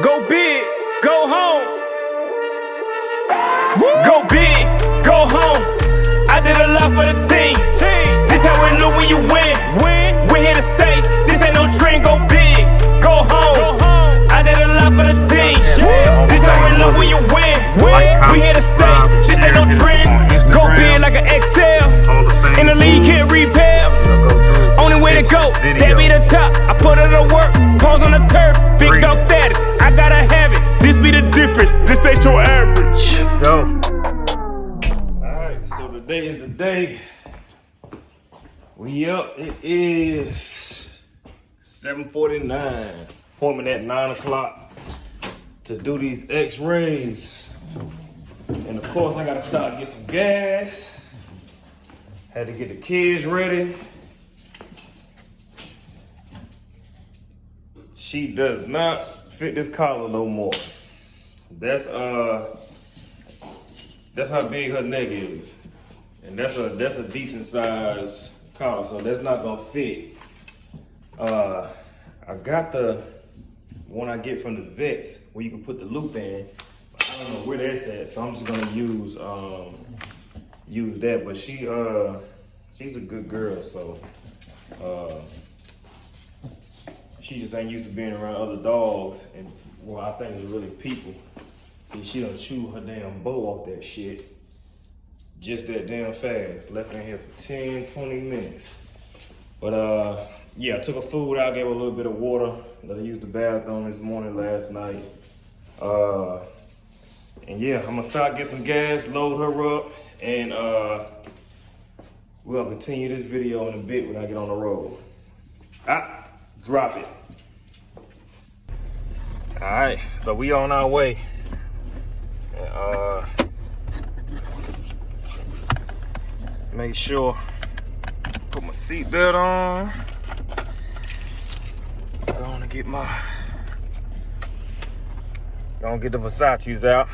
Go big, go home. Go big, go home. I did a lot for the team. This how it look when you win. We here to stay. This ain't no trend. Go big, go home. I did a lot for the team. This how it look when you win. We here to stay. This ain't no trend. Go big like an XL. In the league can't repel. Only way to go, that be the top. I put it to work, pause on the turf. Big dog status, I gotta have it. This be the difference, this ain't your average. Let's go. Alright, so today is the day. We up, it is 7:49. Appointment at 9 o'clock to do these x-rays. And of course, I gotta stop and get some gas. Had to get the kids ready. She does not fit this collar no more. That's how big her neck is. And that's a decent size collar, so that's not gonna fit. I got the one I get from the vets where you can put the loop in. I don't know where that's at, so I'm just gonna use that. But she's a good girl, so she just ain't used to being around other dogs, and well, I think it's really people. See, she done chew her damn bow off that shit just that damn fast. Left her in here for 10, 20 minutes. But yeah, I took her food out, gave her a little bit of water. Let her use the bathroom this morning, last night. And yeah, I'm gonna start, get some gas, load her up, and we'll continue this video in a bit when I get on the road. Drop it. All right, so we on our way. Make sure, put my seatbelt on. Gonna get the Versace's out.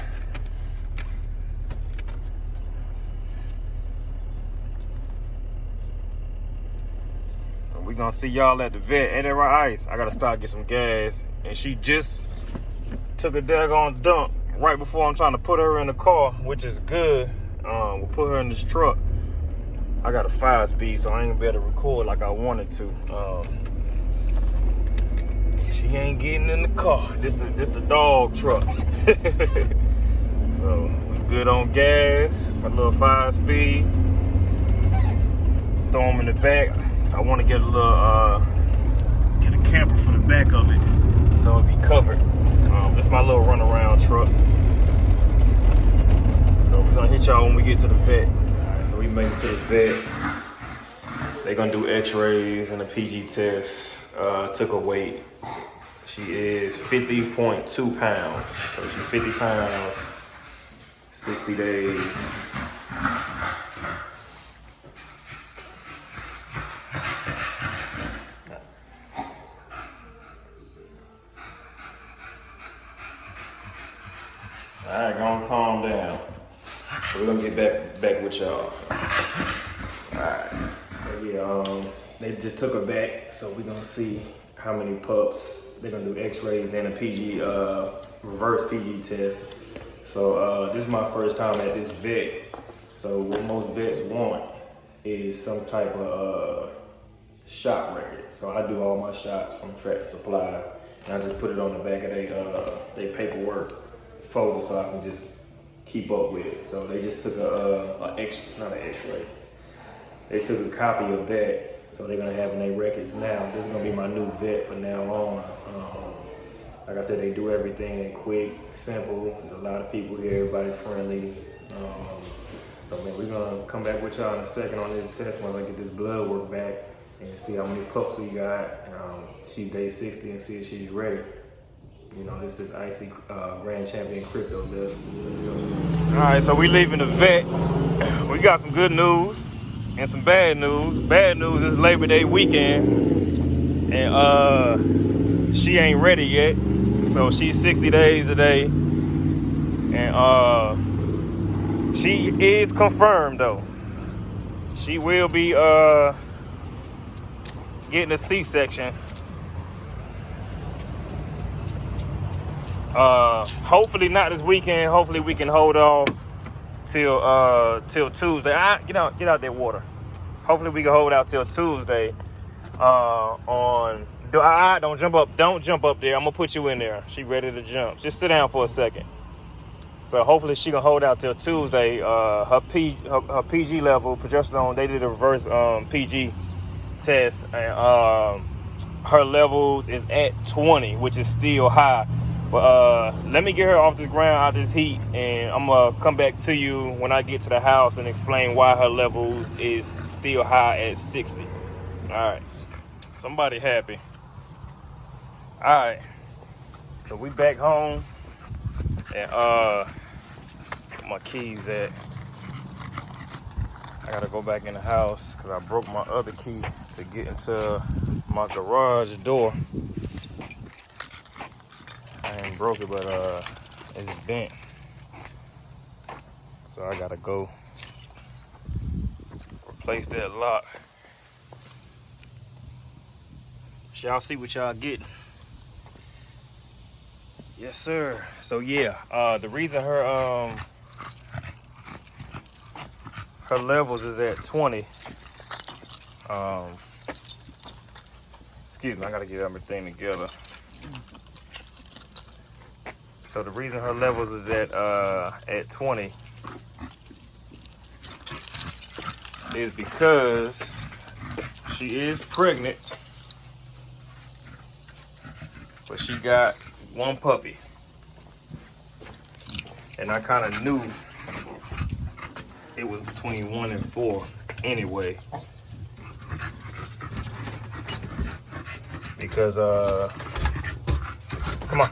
We gonna see y'all at the vet. Ain't that right, Ice? I gotta start get some gas. And she just took a daggone dump right before I'm trying to put her in the car, which is good. We'll put her in this truck. I got a 5-speed, so I ain't gonna be able to record like I wanted to. She ain't getting in the car. This the dog truck. So we good on gas for a little 5-speed. Throw them in the back. I want to get a little, get a camper for the back of it, so it'll be covered. That's my little runaround truck. So we're gonna hit y'all when we get to the vet. All right, so we made it to the vet. They're gonna do x-rays and a PG test. Took her weight. She is 50.2 pounds. So she's 50 pounds, 60 days. All right, gonna calm down. So we're gonna get back with y'all. All right. So yeah, they just took her back, so we're gonna see how many pups. They're gonna do X-rays and a PG, reverse PG test. So this is my first time at this vet. So what most vets want is some type of shot record. So I do all my shots from Track Supply, and I just put it on the back of their paperwork folder so I can just keep up with it. So they just took not an X-ray. They took a copy of that, so they're gonna have in their records now. This is gonna be my new vet from now on. Like I said, they do everything quick, simple. There's a lot of people here, everybody friendly. So man, we're gonna come back with y'all in a second on this test when I get this blood work back and see how many pups we got. She's day 60 and see if she's ready. You know, this is Icy Grand Champion Crypto. Let's go. All right, so we leaving the vet. We got some good news and some bad news. Bad news is Labor Day weekend, and she ain't ready yet. So she's 60 days today, and she is confirmed though. She will be getting a C-section. Hopefully not this weekend. Hopefully we can hold off till Tuesday. Get out that water. Hopefully we can hold out till Tuesday. Don't jump up. Don't jump up there. I'm gonna put you in there. She ready to jump. Just sit down for a second. So hopefully she can hold out till Tuesday. Her PG level progesterone. They did a reverse PG test, and her levels is at 20, which is still high. But let me get her off this ground, out this heat, and I'm gonna come back to you when I get to the house and explain why her levels is still high at 60. All right, somebody happy. All right, so we back home, and where my keys at? I gotta go back in the house because I broke my other key to get into my garage door. I ain't broke it, but it's bent. So I gotta go replace that lock. Y'all see what y'all get. Yes, sir. So yeah, the reason her levels is at 20. Excuse me, I gotta get everything together. So the reason her levels is at 20 is because she is pregnant, but she got one puppy. And I kind of knew it was between 1 and 4 anyway. Because, come on.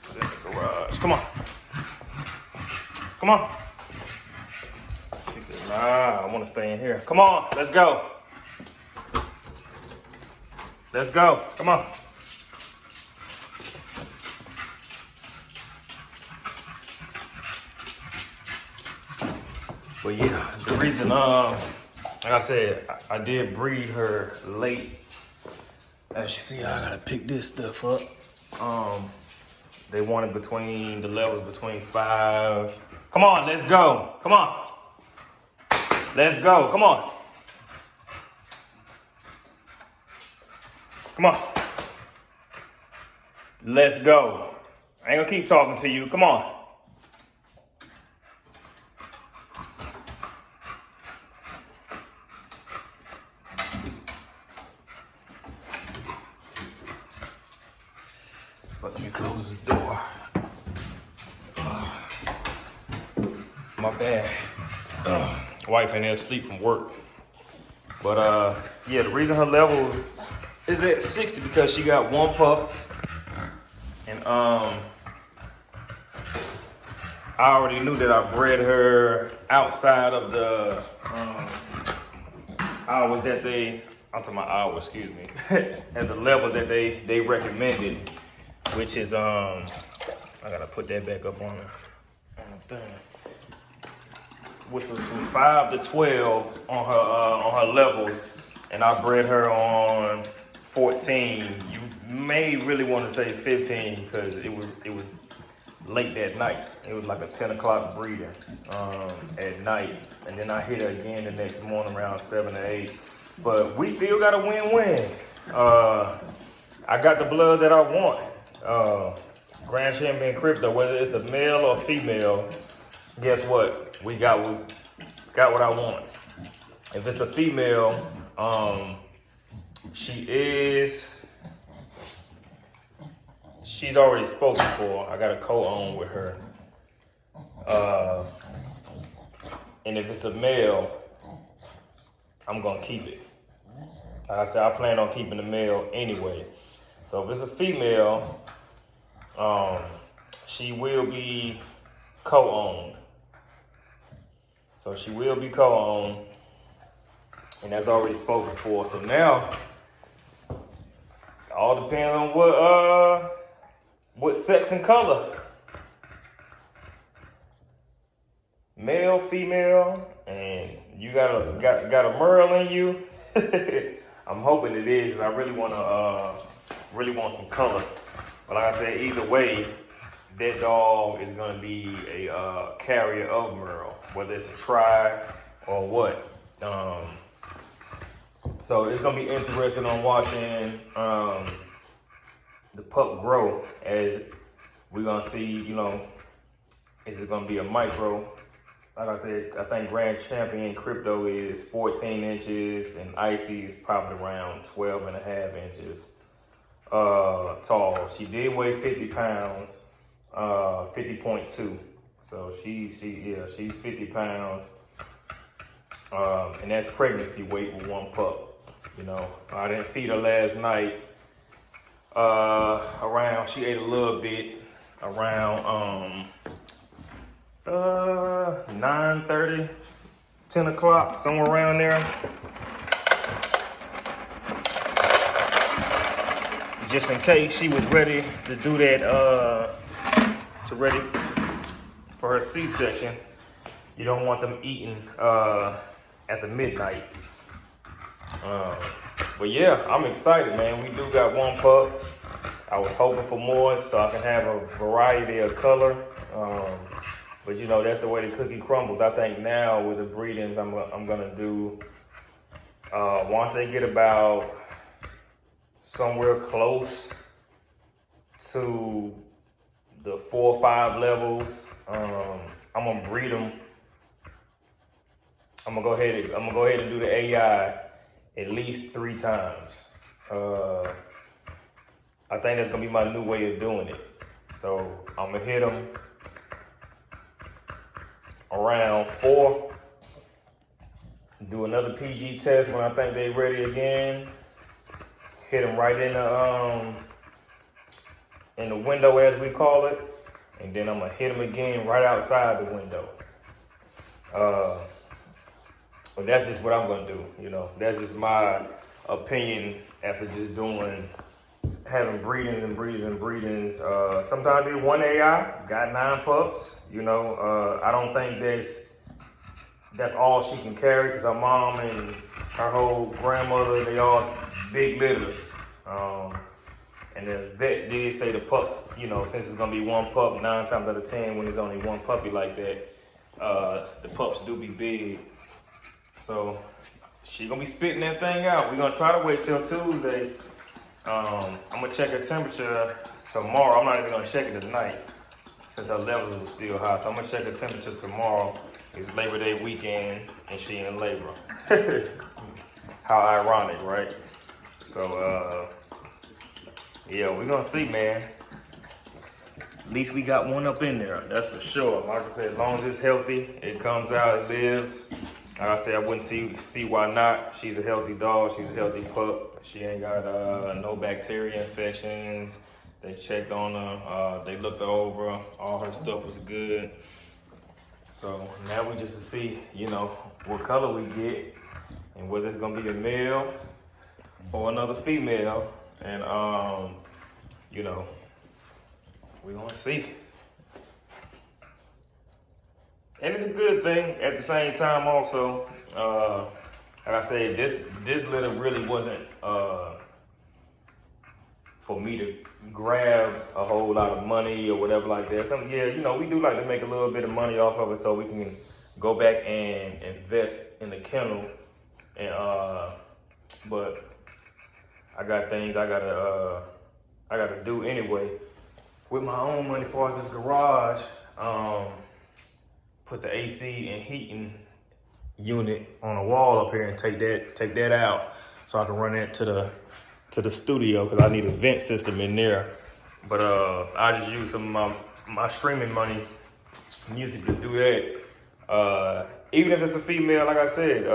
Put it in the garage. Come on. Come on. She said, nah, I want to stay in here. Come on, let's go. Let's go. Come on. But yeah, the reason, like I said, I did breed her late. As you see, I gotta pick this stuff up. They wanted between the levels between 5. Come on, let's go. Come on. Let's go. Come on. Come on. Let's go. I ain't gonna keep talking to you. Come on. But let me close this door. My bad. Wife in there asleep from work. But yeah, the reason her levels is at 60 because she got one pup. And I already knew that I bred her outside of the hours that I'm talking about hours, excuse me, and the levels that they recommended, which is I gotta put that back up on the thing, which was from 5 to 12 on her levels, and I bred her on 14. You may really want to say 15 because it was late that night. It was like a 10 o'clock breeding at night, and then I hit her again the next morning around 7 or 8. But we still got a win-win. I got the blood that I want. Grand Champion Crypto, whether it's a male or female, guess what? We got what I want. If it's a female, she's already spoken for. I got a co-own with her. And if it's a male, I'm gonna keep it. Like I said, I plan on keeping the male anyway. So if it's a female, she will be co-owned. So she will be co-owned, and that's already spoken for. So now, all depends on what sex and color. Male, female, and You got a Merle in you? I'm hoping it is, 'cause I really want some color. But like I said, either way, that dog is gonna be a carrier of Merle, whether it's a try or what. So it's gonna be interesting on watching the pup grow, as we're gonna see, you know, is it gonna be a micro? Like I said, I think Grand Champion Crypto is 14 inches and Icy is probably around 12 and a half inches tall. She did weigh 50 pounds, 50.2. So she's 50 pounds. And that's pregnancy weight with one pup. You know, I didn't feed her last night. She ate a little bit around 9:30, 10 o'clock, somewhere around there. Just in case she was ready to do that, ready for her C-section. You don't want them eating at the midnight. But yeah, I'm excited, man. We do got one pup. I was hoping for more so I can have a variety of color. But you know, that's the way the cookie crumbles. I think now with the breedings, I'm gonna do, once they get about somewhere close to the 4 or 5 levels, I'm gonna breed them. I'm gonna go ahead and do the AI at least 3 times. I think that's gonna be my new way of doing it. So I'm gonna hit them around 4, do another PG test when I think they're ready again, hit them right in the window, as we call it, and then I'm gonna hit them again right outside the window. But that's just what I'm gonna do, you know. That's just my opinion after just having breedings and breedings and breedings. Sometimes I did one AI, got 9 pups. You know, I don't think that's all she can carry, because her mom and her whole grandmother, they all big litters. And the vet did say the pup, you know, since it's gonna be one pup, 9 times out of 10, when there's only one puppy like that, the pups do be big. So she gonna be spitting that thing out. We're gonna try to wait till Tuesday. I'm gonna check her temperature tomorrow. I'm not even gonna check it tonight since her levels are still high. So I'm gonna check her temperature tomorrow. It's Labor Day weekend and she in labor. How ironic, right? So yeah, we're gonna see, man. At least we got one up in there, that's for sure. Like I said, as long as it's healthy, it comes out, it lives. Like I said, I wouldn't see why not. She's a healthy dog, she's a healthy pup. She ain't got no bacteria infections. They checked on her, they looked her over, all her stuff was good. So now we just to see, you know, what color we get and whether it's gonna be a male or another female. And you know, we're gonna see. And it's a good thing at the same time also. Like I said, this litter really wasn't for me to grab a whole lot of money or whatever like that. Yeah, you know, we do like to make a little bit of money off of it so we can go back and invest in the kennel. And but I got things I gotta do anyway with my own money. As far as this garage, put the AC and heating unit on the wall up here and take that out so I can run it to the studio, because I need a vent system in there. But I just use some of my streaming money, music, to do that. Even if it's a female, like I said,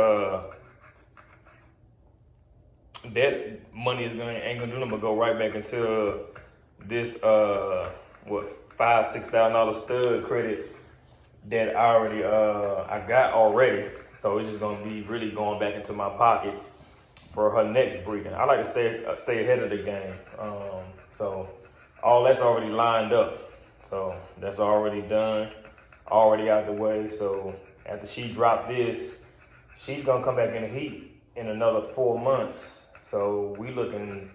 that money ain't gonna do nothing but go right back into this $5,000-$6,000 stud credit that I got already. So it's just gonna be really going back into my pockets for her next breeding. I like to stay ahead of the game. So all that's already lined up. So that's already done, already out the way. So after she dropped this, she's gonna come back in the heat in another 4 months. So we looking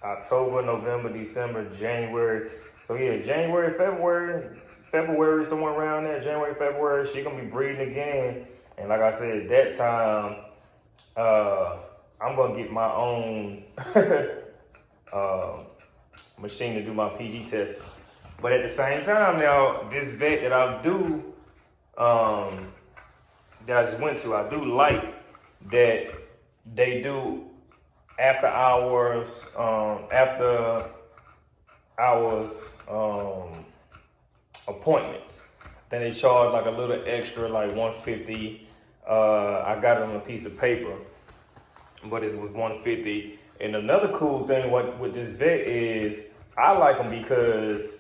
October, November, December, January. So yeah, January, February, somewhere around there, January, February, she gonna be breeding again. And like I said, that time, I'm gonna get my own machine to do my PG test. But at the same time now, this vet that I do, that I just went to, I do like that they do after hours appointments. Then they charge like a little extra, like $150. I got it on a piece of paper, but it was $150. And another cool thing with this vet is I like them because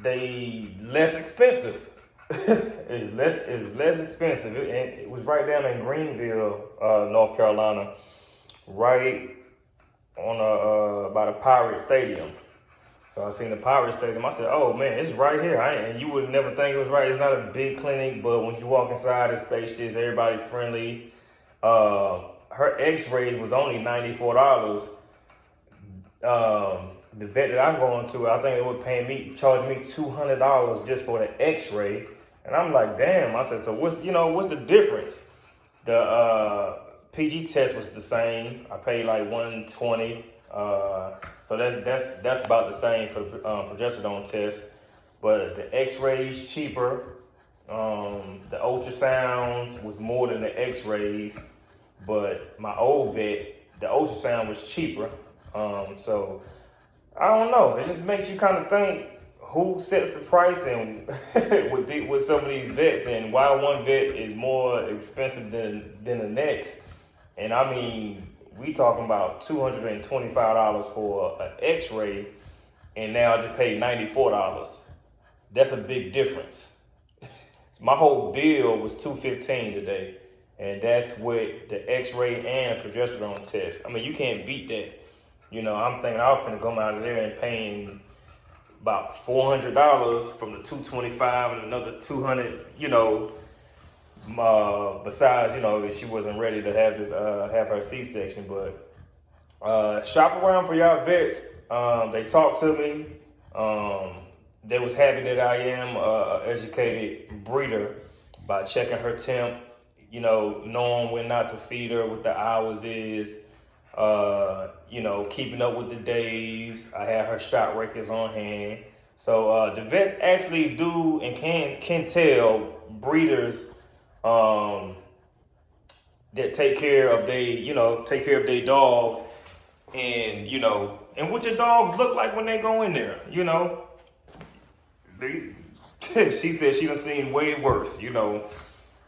they less expensive. it's less expensive. It was right down in Greenville, North Carolina, right on by the Pirate Stadium. So I seen the Pirate Stadium. I said, "Oh man, it's right here." And you would never think it was right. It's not a big clinic, but when you walk inside, it's spacious. Everybody friendly. Her X-rays was only $94. The vet that I'm going to, I think it was charging me $200 just for the X-ray. And I'm like, damn. I said, so what's the difference? The PG test was the same. I paid like $120. So that's about the same for the progesterone test. But the X-rays cheaper. The ultrasounds was more than the X-rays. But my old vet, the ultrasound was cheaper. So I don't know. It just makes you kind of think who sets the price and with some of these vets, and why one vet is more expensive than the next. And I mean, we talking about $225 for an X-ray, and now I just paid $94. That's a big difference. My whole bill was $215 today, and that's with the X-ray and a progesterone test. I mean, you can't beat that. I'm thinking I was finna come out of there and paying about $400 from the $225 and another $200. Besides, if she wasn't ready to have her C-section. But shop around for y'all vets. They talked to me. They was happy that I am an educated breeder by checking her temp, knowing when not to feed her, what the hours is, keeping up with the days. I had her shot records on hand. So the vets actually do and can tell breeders that take care of their dogs, and and what your dogs look like when they go in there. She said she done seen way worse,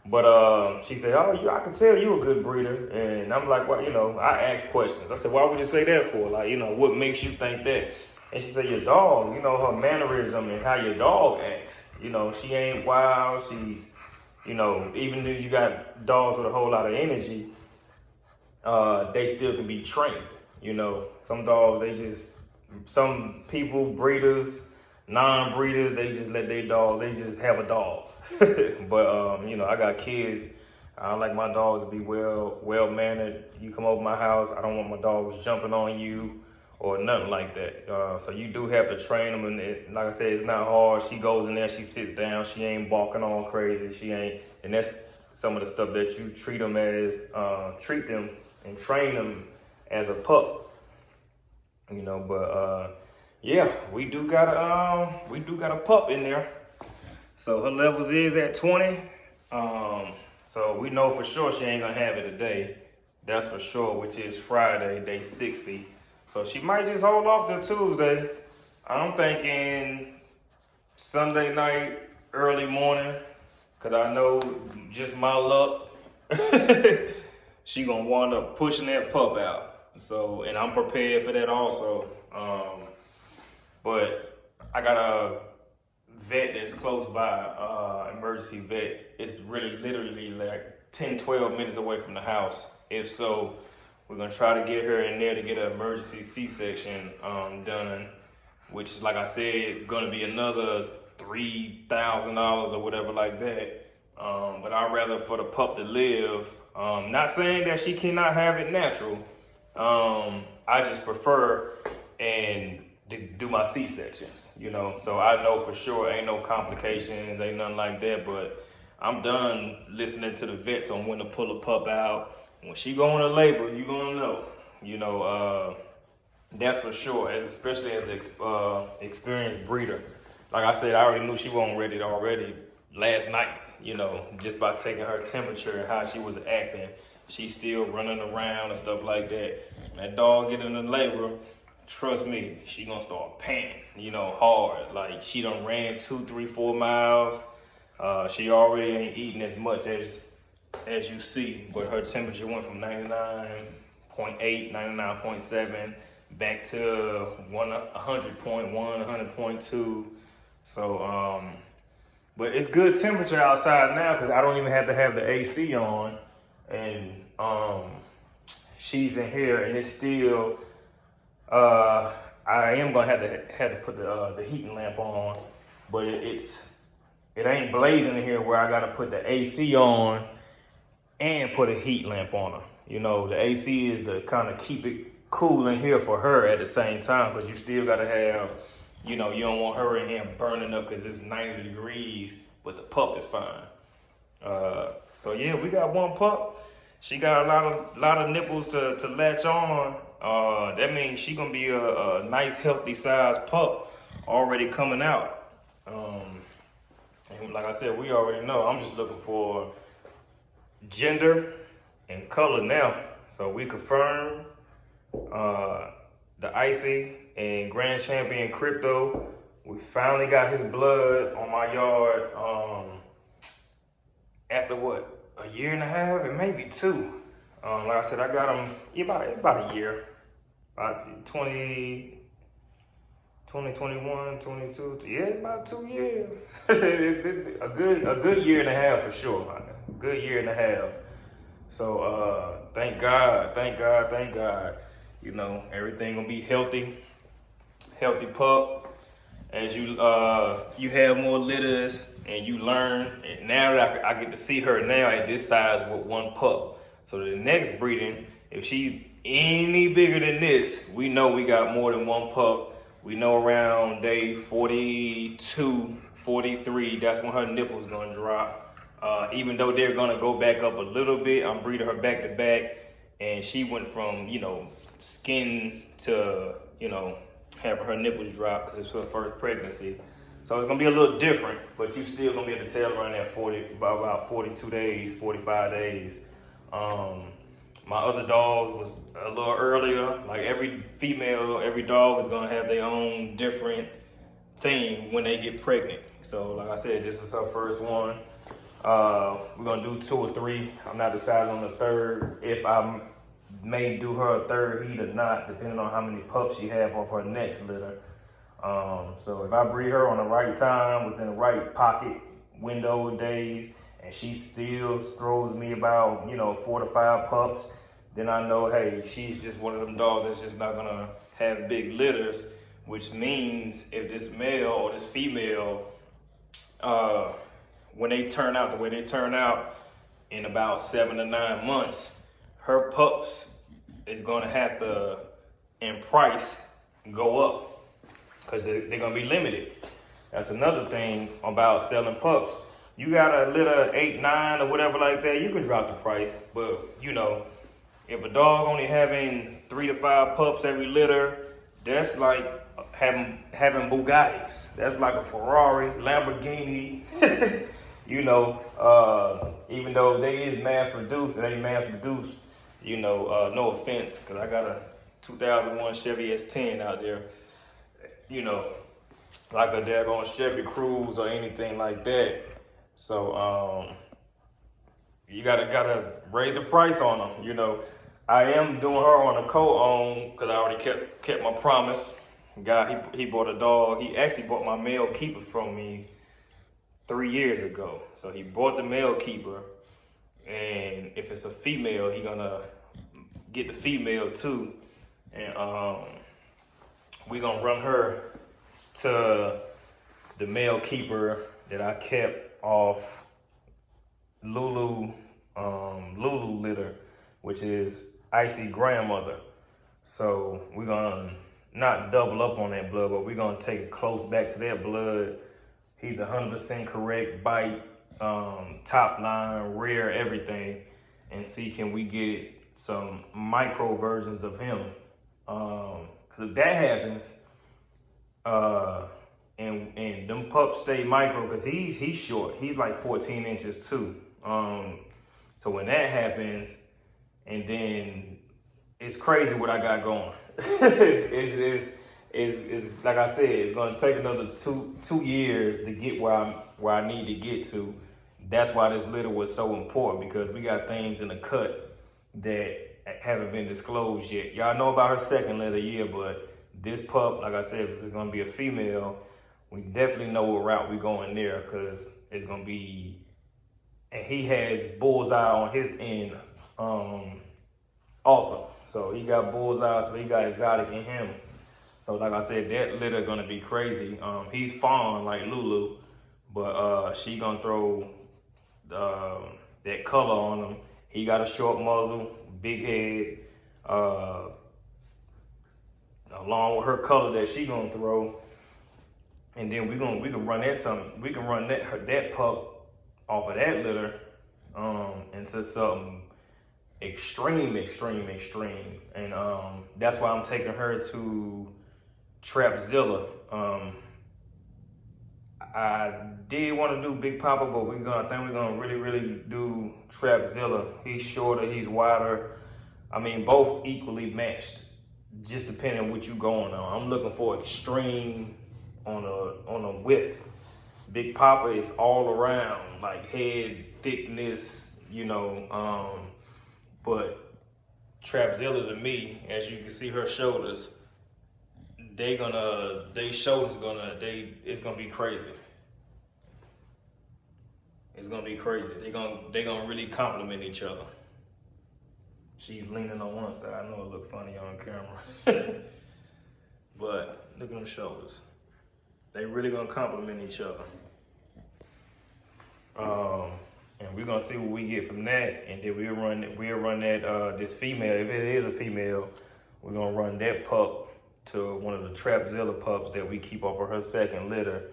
But she said, "Oh, I can tell you a good breeder." And I'm like, "Well, I asked questions. I said, "Why would you say that for? Like, what makes you think that?" And she said, "Your dog, her mannerism and how your dog acts. She ain't wild. She's, even though you got dogs with a whole lot of energy, they still can be trained. Some dogs, some people, breeders, non-breeders, they just let their dog, they just have a dog." But, I got kids. I like my dogs to be well-mannered. You come over my house, I don't want my dogs jumping on you or nothing like that. So you do have to train them. And like I said, it's not hard. She goes in there, she sits down. She ain't barking all crazy. And that's some of the stuff that you treat them and train them as a pup. But yeah, we do got a pup in there. So her levels is at 20. So we know for sure she ain't gonna have it today. That's for sure, which is Friday, day 60. So she might just hold off till Tuesday. I'm thinking Sunday night, early morning, cause I know just my luck, she gonna wind up pushing that pup out. So, and I'm prepared for that also. But I got a vet that's close by, emergency vet. It's really literally like 10-12 minutes away from the house. If so, we're gonna try to get her in there to get an emergency C-section done, which, like I said, gonna be another $300 $3,000 or whatever like that. But I'd rather for the pup to live. Not saying that she cannot have it natural. I just prefer and to do my C-sections, you know. So I know for sure ain't no complications, ain't nothing like that. But I'm done listening to the vets on when to pull a pup out. When she go into labor, you gonna know, you know. That's for sure, especially as an experienced breeder. Like I said, I already knew she wasn't ready already last night, you know, just by taking her temperature and how she was acting. She's still running around and stuff like that. That dog get into labor, trust me, she gonna start panting, you know, hard. Like she done ran 2, 3, 4 miles. She already ain't eating as much as you see, but her temperature went from 99.8, 99.7 back to 100.1, 100.2. So, but it's good temperature outside now because I don't even have to have the AC on, and she's in here, and it's still. I am gonna have to put the heating lamp on, but it ain't blazing in here where I gotta put the AC on and put a heat lamp on her. You know, the AC is to kind of keep it cool in here for her at the same time, because you still gotta have, you know, you don't want her in here burning up because it's 90 degrees, but the pup is fine. So yeah, we got one pup. She got a lot of nipples to latch on. That means she gonna be a nice, healthy sized pup already coming out. And like I said, we already know. I'm just looking for gender and color now. So we confirmed the Icy and Grand Champion Crypto. We finally got his blood on my yard after what? A year and a half, and maybe 2. Like I said, I got him about a year. About 2021, 22, yeah, about 2 years. a good year and a half for sure. A good year and a half. So thank God. You know, everything gonna be healthy pup. As you have more litters and you learn. And now that I get to see her now at this size with one pup. So the next breeding, if she's any bigger than this, we know we got more than one pup. We know around day 42, 43, that's when her nipples gonna drop. Even though they're gonna go back up a little bit, I'm breeding her back to back, and she went from, you know, skin to, you know, having her nipples drop because it's her first pregnancy. So it's gonna be a little different, but you still gonna be able to tell around that about 42 days, 45 days. My other dogs was a little earlier. Like every dog is gonna have their own different thing when they get pregnant. So like I said, this is her first one. We're gonna do 2 or 3. I'm not deciding on the third. If I may do her a third heat or not, depending on how many pups she have off her next litter. So if I breed her on the right time, within the right pocket window days, and she still throws me about, you know, 4 to 5 pups, then I know, hey, she's just one of them dogs that's just not gonna have big litters, which means if this male or this female, when they turn out the way they turn out in about 7 to 9 months, her pups is gonna have to, in price, go up because they're gonna be limited. That's another thing about selling pups. You got a litter 8, 9 or whatever like that, you can drop the price. But you know, if a dog only having 3 to 5 pups every litter, that's like having Bugattis. That's like a Ferrari, Lamborghini. You know, even though they is mass produced, it ain't mass produced. You know, no offense, because I got a 2001 Chevy S10 out there. You know, like a daggone Chevy Cruze or anything like that. So you gotta raise the price on them. You know, I am doing her on a co-own because I already kept my promise. Guy, he bought a dog. He actually bought my male keeper from me 3 years ago. So he bought the male keeper, and if it's a female, he gonna get the female too, and we gonna run her to the male keeper that I kept off Lulu litter, which is Icy grandmother. So we're gonna not double up on that blood, but we're gonna take it close back to that blood. He's 100% correct bite, top line, rear, everything, and see can we get some micro versions of him. Cause if that happens, and them pups stay micro, cause he's short. He's like 14 inches too. So when that happens, and then it's crazy what I got going. it's like I said, it's gonna take another two years to get where I need to get to. That's why this litter was so important, because we got things in the cut that haven't been disclosed yet. Y'all know about her second litter, yeah, but this pup, like I said, if this is gonna be a female, we definitely know what route we're going there, because it's gonna be, and he has bullseye on his end also. So he got bullseye, so he got exotic in him. So like I said, that litter gonna be crazy. He's fawn like Lulu, but she gonna throw that color on him. He got a short muzzle, big head, along with her color that she gonna throw. And then we can run that pup off of that litter into something extreme. And that's why I'm taking her to Trapzilla. I did want to do Big Papa, but I think we're gonna really do Trapzilla. He's shorter, he's wider. I mean, both equally matched, just depending on what you going on. I'm looking for extreme on a width. Big Papa is all around, like head thickness, you know. But Trapzilla, to me, as you can see her shoulders, it's gonna be crazy. It's gonna be crazy. They gonna really complement each other. She's leaning on one side. I know it look funny on camera. But look at them shoulders. They really gonna complement each other. And we're gonna see what we get from that, and then we'll run that this female. If it is a female, we're gonna run that pup to one of the Trapzilla pups that we keep off of her second litter,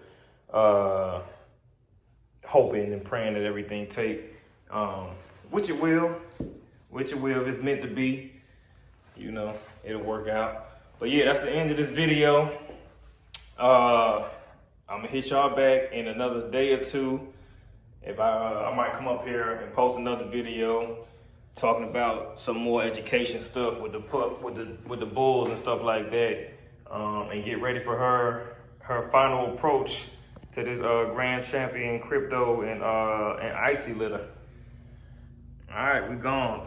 hoping and praying that everything take, which it will. If it's meant to be, you know, it'll work out. But yeah, that's the end of this video. I'm gonna hit y'all back in another day or two. If I might come up here and post another video talking about some more education stuff with the pup, with the bulls and stuff like that, and get ready for her final approach to this Grand Champion Crypto and Icy litter. All right, we gone.